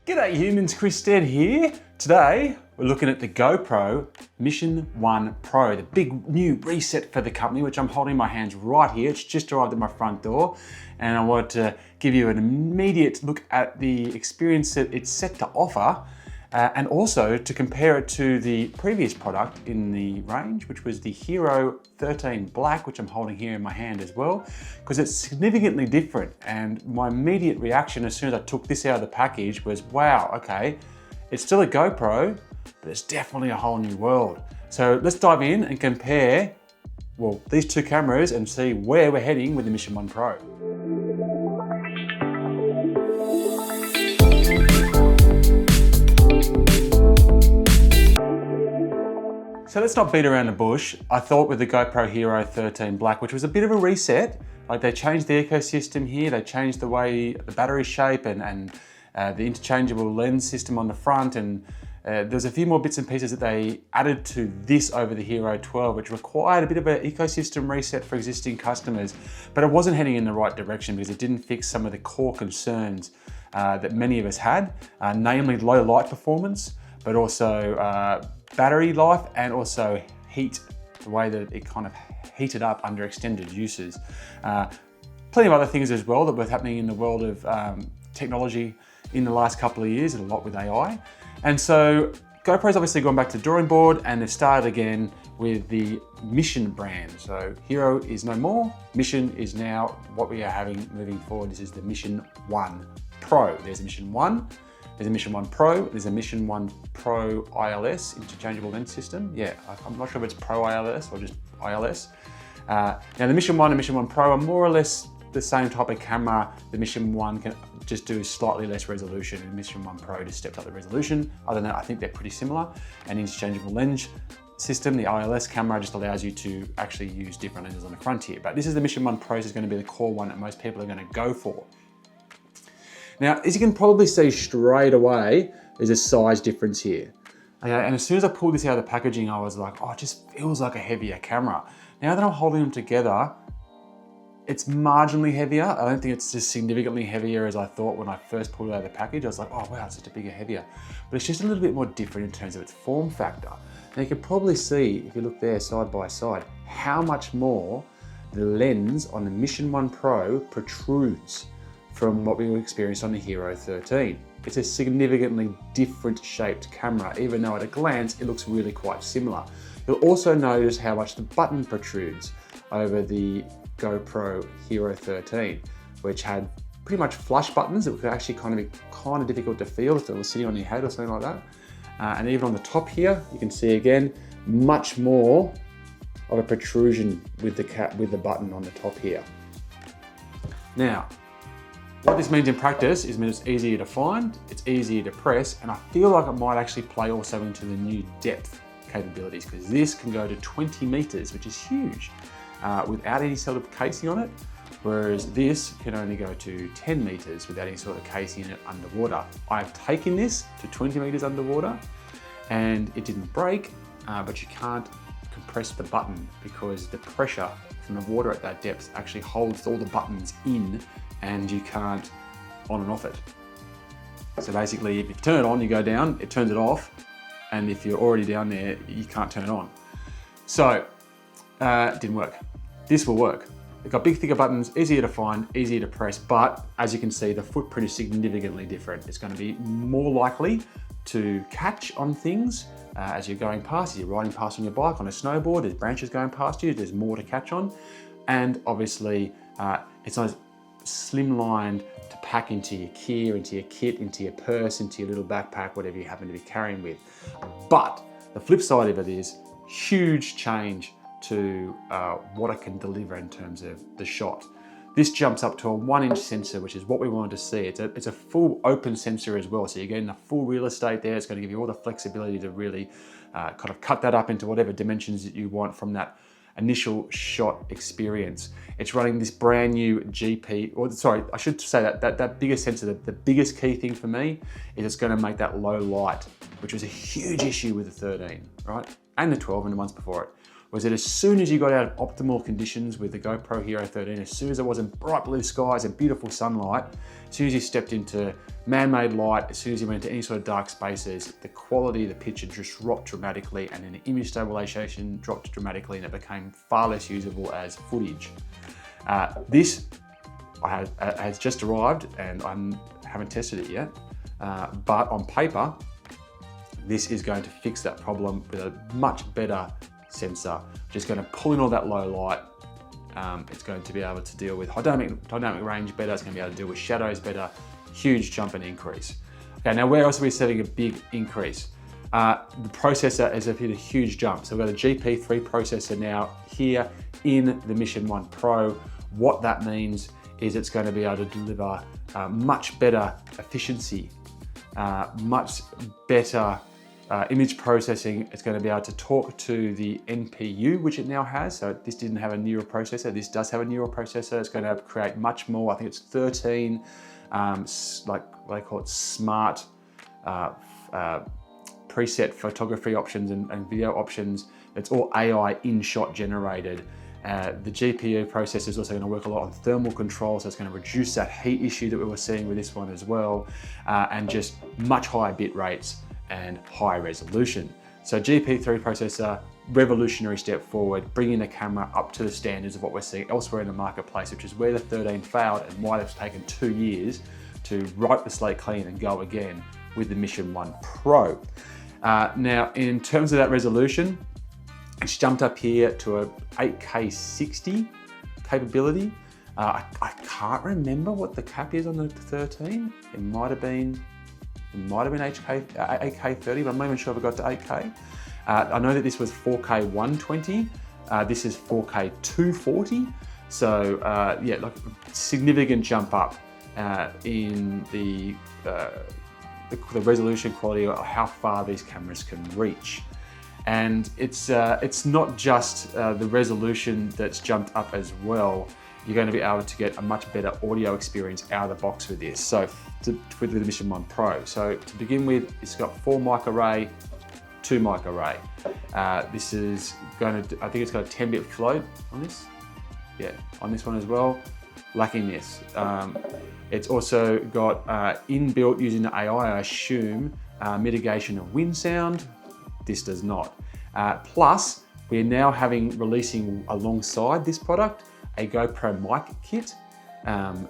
G'day humans, Stead here. Today, we're looking at the GoPro Mission 1 Pro, the big new reset for the company, which I'm holding in my hands right here. It's just arrived at my front door, and I want to give you an immediate look at the experience that it's set to offer, and also to compare it to the previous product in the range, which was the Hero 13 Black, which I'm holding here in my hand as well, because it's significantly different. And my immediate reaction as soon as I took this out of the package was, wow, okay, it's still a GoPro, but it's definitely a whole new world. So let's dive in and compare, well, these two cameras and see where we're heading with the Mission 1 Pro. So let's not beat around the bush. I thought with the GoPro Hero 13 Black, which was a bit of a reset, like they changed the ecosystem here, they changed the way the battery shape and the interchangeable lens system on the front, and there's a few more bits and pieces that they added to this over the Hero 12, which required a bit of an ecosystem reset for existing customers, but it wasn't heading in the right direction because it didn't fix some of the core concerns that many of us had, namely low light performance, but also battery life and also heat, the way that it kind of heated up under extended uses. Plenty of other things as well that were happening in the world of technology in the last couple of years, and a lot with AI. And so GoPro's obviously gone back to the drawing board, and they've started again with the Mission brand. So Hero is no more, Mission is now what we are having moving forward. This is the Mission 1 Pro. There's a Mission 1, there's a Mission 1 Pro, there's a Mission 1 Pro ILS, interchangeable lens system. Yeah, I'm not sure if it's Pro ILS or just ILS. Now the Mission 1 and Mission 1 Pro are more or less the same type of camera. The Mission 1 can just do slightly less resolution, and Mission 1 Pro just stepped up the resolution. Other than that, I think they're pretty similar. An interchangeable lens system, the ILS camera just allows you to actually use different lenses on the front here. But this is the Mission 1 Pro, so is going to be the core one that most people are going to go for. Now, as you can probably see straight away, there's a size difference here. Okay, and as soon as I pulled this out of the packaging, I was like, oh, it just feels like a heavier camera. Now that I'm holding them together, it's marginally heavier. I don't think it's as significantly heavier as I thought when I first pulled it out of the package. I was like, oh wow, it's just a bigger, heavier. But it's just a little bit more different in terms of its form factor. Now you can probably see, if you look there side by side, how much more the lens on the Mission 1 Pro protrudes from what we experienced on the Hero 13. It's a significantly different shaped camera, even though at a glance, it looks really quite similar. You'll also notice how much the button protrudes over the GoPro Hero 13, which had pretty much flush buttons that would actually kind of difficult to feel if it was sitting on your head or something like that. And even on the top here, you can see again, much more of a protrusion with the button on the top here. Now, what this means in practice is it's easier to find, it's easier to press, and I feel like it might actually play also into the new depth capabilities, because this can go to 20 meters, which is huge, without any sort of casing on it, whereas this can only go to 10 meters without any sort of casing in it underwater. I've taken this to 20 meters underwater and it didn't break, but you can't compress the button because the pressure from the water at that depth actually holds all the buttons in, and you can't on and off it. So basically, if you turn it on, you go down, it turns it off, and if you're already down there, you can't turn it on. So, it didn't work. This will work. It's got big, thicker buttons, easier to find, easier to press, but as you can see, the footprint is significantly different. It's going to be more likely to catch on things as you're going past, as you're riding past on your bike, on a snowboard, there's branches going past you, there's more to catch on. And obviously, it's not as slimlined to pack into your gear, into your kit, into your purse, into your little backpack, whatever you happen to be carrying with. But the flip side of it is huge change to what it can deliver in terms of the shot. This jumps up to a 1-inch sensor, which is what we wanted to see. It's a full open sensor as well, so you're getting the full real estate there. It's going to give you all the flexibility to really kind of cut that up into whatever dimensions that you want from that initial shot experience. It's running this brand new GP, or sorry, I should say that bigger sensor, the biggest key thing for me is it's going to make that low light, which was a huge issue with the 13, right? And the 12 and the ones before it, was that as soon as you got out of optimal conditions with the GoPro Hero 13, as soon as it was in bright blue skies and beautiful sunlight, as soon as you stepped into man-made light, as soon as you went into any sort of dark spaces, the quality of the picture just dropped dramatically, and then the image stabilization dropped dramatically, and it became far less usable as footage. This has just arrived, and I haven't tested it yet, but on paper, this is going to fix that problem with a much better sensor. Just going to pull in all that low light. It's going to be able to deal with dynamic range better. It's going to be able to deal with shadows better. Huge jump and increase. Okay, now where else are we setting a big increase? The processor has hit a huge jump. So we've got a GP3 processor now here in the Mission 1 Pro. What that means is it's going to be able to deliver much better efficiency, much better image processing. It's going to be able to talk to the NPU, which it now has. So this didn't have a neural processor. This does have a neural processor. It's going to create much more. I think it's 13, like what they call it, smart preset photography options and video options. It's all AI in-shot generated. The GPU processor is also going to work a lot on thermal control, so it's going to reduce that heat issue that we were seeing with this one as well, and just much higher bit rates and high resolution. So GP3 processor, revolutionary step forward, bringing the camera up to the standards of what we're seeing elsewhere in the marketplace, which is where the 13 failed and why it's taken 2 years to wipe the slate clean and go again with the Mission 1 Pro. Now, in terms of that resolution, it's jumped up here to a 8K 60 capability. I can't remember what the cap is on the 13. It might have been 8K 30, but I'm not even sure if it got to 8K. I know that this was 4K 120. This is 4K 240. So yeah, like a significant jump up in the resolution quality, or how far these cameras can reach. And it's not just the resolution that's jumped up as well. You're going to be able to get a much better audio experience out of the box with this. So with the Mission 1 Pro. So to begin with, it's got 4 mic array, 2 mic array. This is going to, I think it's got a 10-bit float on this. Yeah, on this one as well, lacking this. It's also got inbuilt, using the AI, I assume, mitigation of wind sound. This does not. Plus, we're now releasing alongside this product a GoPro mic kit,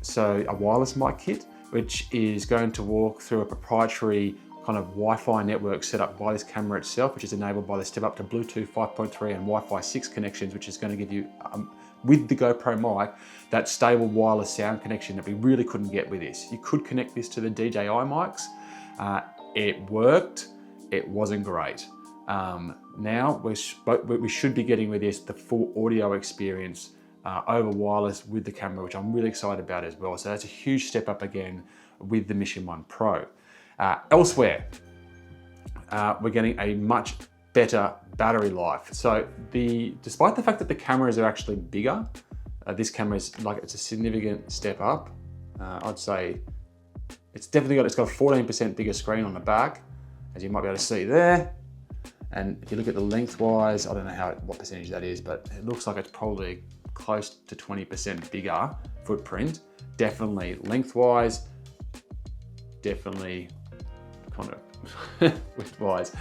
so a wireless mic kit, which is going to walk through a proprietary kind of Wi-Fi network set up by this camera itself, which is enabled by the step up to Bluetooth 5.3 and Wi-Fi 6 connections, which is going to give you, with the GoPro mic, that stable wireless sound connection that we really couldn't get with this. You could connect this to the DJI mics. It worked. It wasn't great. Now we should be getting with this the full audio experience over wireless with the camera, which I'm really excited about as well. So that's a huge step up again with the Mission 1 Pro. Elsewhere, we're getting a much better battery life. So despite the fact that the cameras are actually bigger, this camera is it's a significant step up. I'd say it's got a 14% bigger screen on the back, as you might be able to see there. And if you look at the lengthwise, I don't know what percentage that is, but it looks like it's probably close to 20% bigger footprint. Definitely lengthwise, definitely kind of widthwise.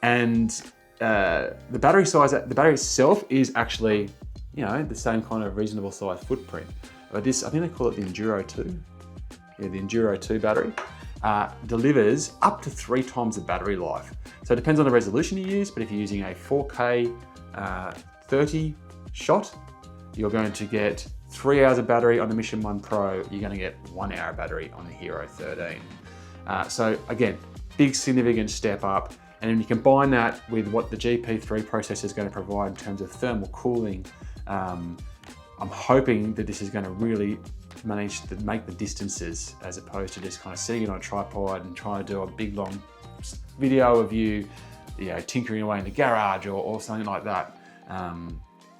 And the battery size, the battery itself is actually, the same kind of reasonable size footprint. But this, I think they call it the Enduro 2. Yeah, the Enduro 2 battery delivers up to 3 times the battery life. So it depends on the resolution you use, but if you're using a 4K 30 shot, you're going to get 3 hours of battery on the Mission 1 Pro. You're going to get 1 hour battery on the Hero 13. So again, big significant step up. And then you combine that with what the GP3 processor is going to provide in terms of thermal cooling. I'm hoping that this is going to really manage to make the distances, as opposed to just kind of sitting it on a tripod and trying to do a big long video of you, tinkering away in the garage or something like that.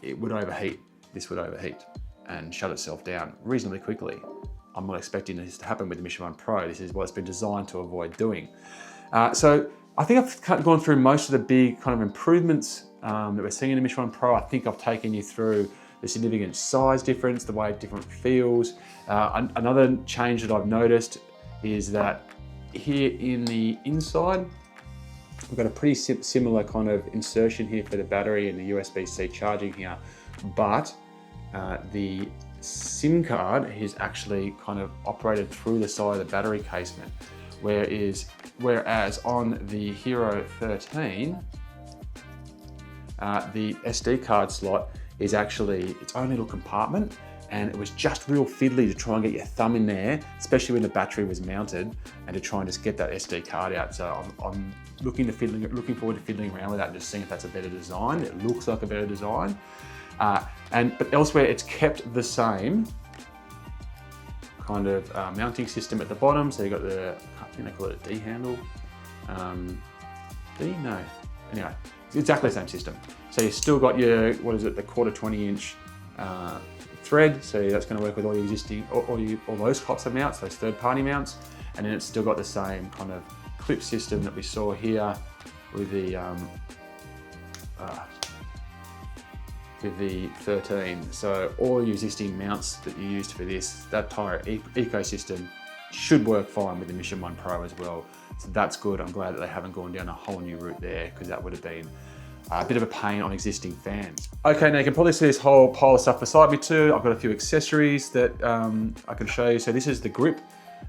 It would overheat. This would overheat and shut itself down reasonably quickly. I'm not expecting this to happen with the Mission 1 Pro. This is what it's been designed to avoid doing. So I think I've gone through most of the big kind of improvements that we're seeing in the Mission 1 Pro. I think I've taken you through the significant size difference, the way it different feels. Another change that I've noticed is that here in the inside, we've got a pretty similar kind of insertion here for the battery and the USB-C charging here, but the SIM card is actually kind of operated through the side of the battery casement, whereas on the Hero 13, the SD card slot is actually its own little compartment, and it was just real fiddly to try and get your thumb in there, especially when the battery was mounted, and to try and just get that SD card out. So I'm looking forward to fiddling around with that and just seeing if that's a better design. It looks like a better design. But elsewhere, it's kept the same kind of mounting system at the bottom. So you've got I think they call it a D handle. D? No. Anyway, it's exactly the same system. So you've still got your, the quarter 20-inch thread. So that's going to work with all your existing, all those types of mounts, those third-party mounts. And then it's still got the same kind of clip system that we saw here with the 13. So all your existing mounts that you used for this, that entire ecosystem should work fine with the Mission 1 Pro as well. So that's good. I'm glad that they haven't gone down a whole new route there, because that would have been a bit of a pain on existing fans. Okay, now you can probably see this whole pile of stuff beside me too. I've got a few accessories that I can show you. So this is the grip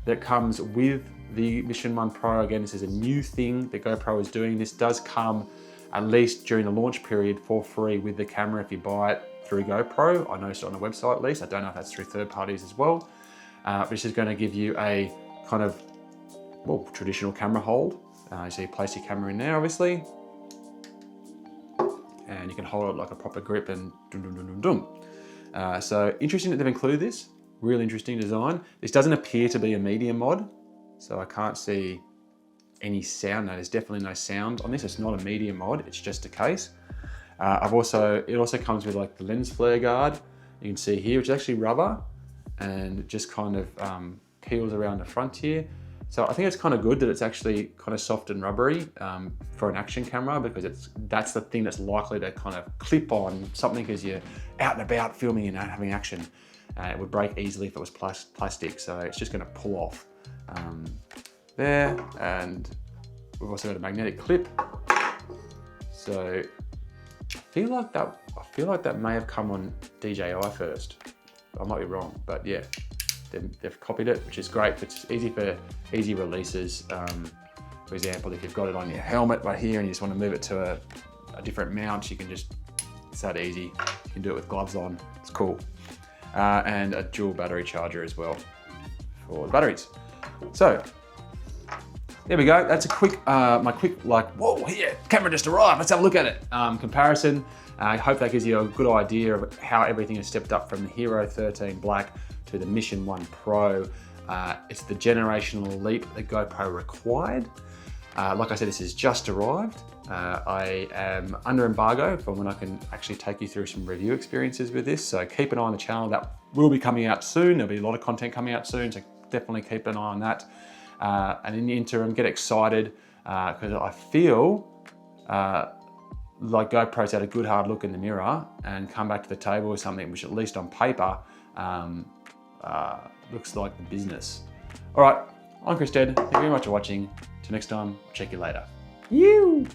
that comes with the Mission 1 Pro. Again, this is a new thing that GoPro is doing. This does come, at least during the launch period, for free with the camera if you buy it through GoPro. I noticed it on the website at least. I don't know if that's through third parties as well. This is going to give you a kind of, well, traditional camera hold. So you place your camera in there, obviously, and you can hold it like a proper grip and dum. So interesting that they've included this. Real interesting design. This doesn't appear to be a media mod, so I can't see any sound. No, there's definitely no sound on this. It's not a media mod, it's just a case. It also comes with like the lens flare guard, you can see here, which is actually rubber, and it just kind of peels around the front here. So I think it's kind of good that it's actually kind of soft and rubbery for an action camera, because that's the thing that's likely to kind of clip on something as you're out and about filming and having action. It would break easily if it was plastic, so it's just going to pull off there. And we've also got a magnetic clip. So I feel like that may have come on DJI first. I might be wrong, but yeah, they've copied it, which is great. It's easy for easy releases. For example, if you've got it on your helmet right here and you just want to move it to a different mount, you can just, it's that easy. You can do it with gloves on. It's cool. And a dual battery charger as well for the batteries. So there we go. That's a quick, my quick, like, whoa, here, camera just arrived. Let's have a look at it. Comparison. I hope that gives you a good idea of how everything has stepped up from the Hero 13 Black to the Mission 1 Pro. It's the generational leap that GoPro required. Like I said, this has just arrived. I am under embargo for when I can actually take you through some review experiences with this. So keep an eye on the channel. That will be coming out soon. There'll be a lot of content coming out soon. So definitely keep an eye on that. And in the interim, get excited because I feel like GoPro's had a good hard look in the mirror and come back to the table with something which, at least on paper, looks like the business. All right, I'm Stead. Thank you very much for watching. Till next time, check you later. You.